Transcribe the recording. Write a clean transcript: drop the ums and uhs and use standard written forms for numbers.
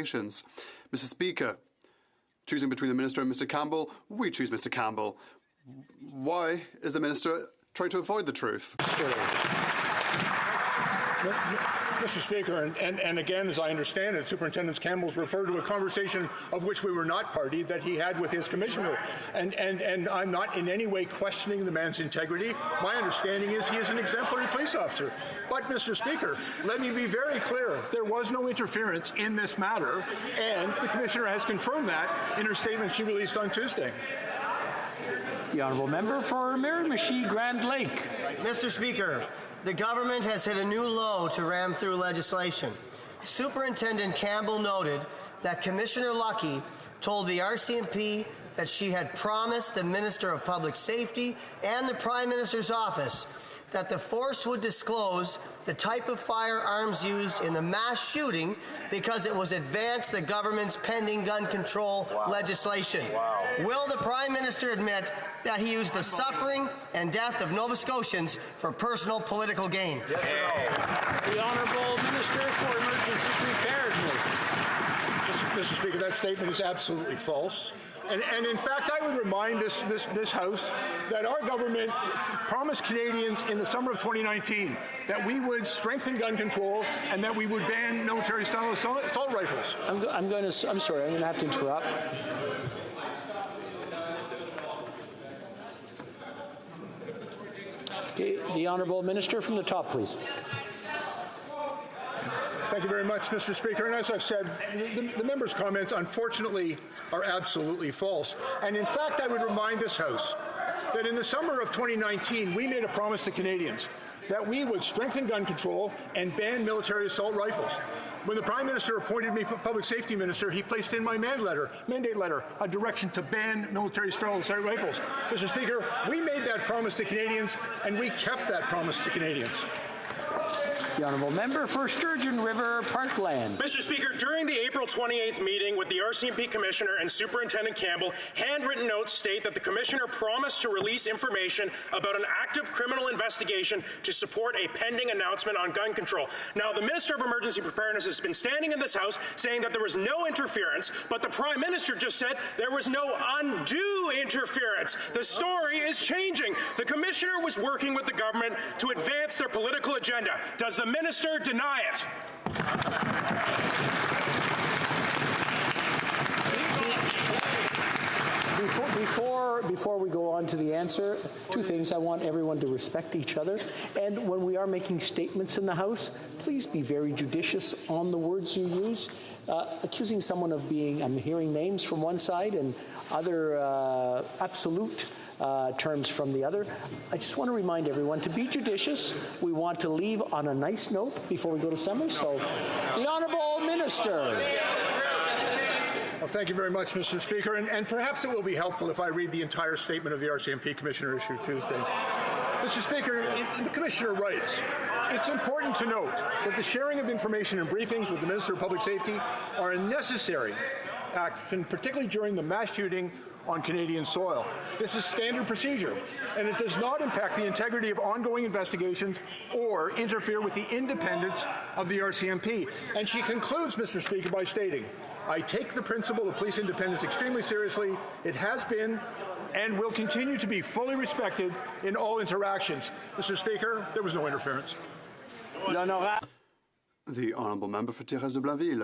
Mr. Speaker, choosing between the Minister and Mr. Campbell, we choose Mr. Campbell. Why is the Minister trying to avoid the truth? Mr. Speaker, and again, as I understand it, Superintendent Campbell's referred to a conversation of which we were not party that he had with his commissioner. And I'm not in any way questioning the man's integrity. My understanding is he is an exemplary police officer. But, Mr. Speaker, let me be very clear. There was no interference in this matter, and the commissioner has confirmed that in her statement she released on Tuesday. The honourable member for Miramichi Grand Lake. Mr. Speaker, the government has hit a new low to ram through legislation. Superintendent Campbell noted that Commissioner Lucky told the RCMP that she had promised the Minister of Public Safety and the Prime Minister's office that the force would disclose the type of firearms used in the mass shooting because it was advanced the government's pending gun control legislation. Will the Prime Minister admit that he used the suffering and death of Nova Scotians for personal political gain? The Honourable Minister for Emergency Preparedness. Mr. Speaker, that statement is absolutely false. And in fact, I would remind this House that our government promised Canadians in the summer of 2019 that we would strengthen gun control and that we would ban military-style assault rifles. I'm sorry, I'm going to have to interrupt. Okay, the Honourable Minister from the top, please. Thank you very much, Mr. Speaker. And as I've said, the member's comments, unfortunately, are absolutely false. And in fact, I would remind this House that in the summer of 2019, we made a promise to Canadians that we would strengthen gun control and ban military assault rifles. When the Prime Minister appointed me Public Safety Minister, he placed in my mandate letter, a direction to ban military assault rifles. Mr. Speaker, we made that promise to Canadians, and we kept that promise to Canadians. The Honourable Member for Sturgeon River Parkland. Mr. Speaker, during the April 28th meeting with the RCMP Commissioner and Superintendent Campbell, handwritten notes state that the Commissioner promised to release information about an active criminal investigation to support a pending announcement on gun control. Now, the Minister of Emergency Preparedness has been standing in this House saying that there was no interference, but the Prime Minister just said there was no undue interference. The story is changing. The Commissioner was working with the government to advance their political agenda. Does the Minister deny it? Before we go on to the answer, two things. I want everyone to respect each other. And when we are making statements in the House, please be very judicious on the words you use. Accusing someone of being, I'm hearing names from one side and other absolute terms from the other. I just want to remind everyone to be judicious. We want to leave on a nice note before we go to summer. So, the Honourable Minister. Well, thank you very much, Mr. Speaker. And perhaps it will be helpful if I read the entire statement of the RCMP Commissioner issued Tuesday. Mr. Speaker, the Commissioner writes, it's important to note that the sharing of information and briefings with the Minister of Public Safety are a necessary action, particularly during the mass shooting on Canadian soil. This is standard procedure, and it does not impact the integrity of ongoing investigations or interfere with the independence of the RCMP. And she concludes, Mr. Speaker, by stating, I take the principle of police independence extremely seriously. It has been and will continue to be fully respected in all interactions. Mr. Speaker, there was no interference. The Honourable Member for Thérèse de Blainville.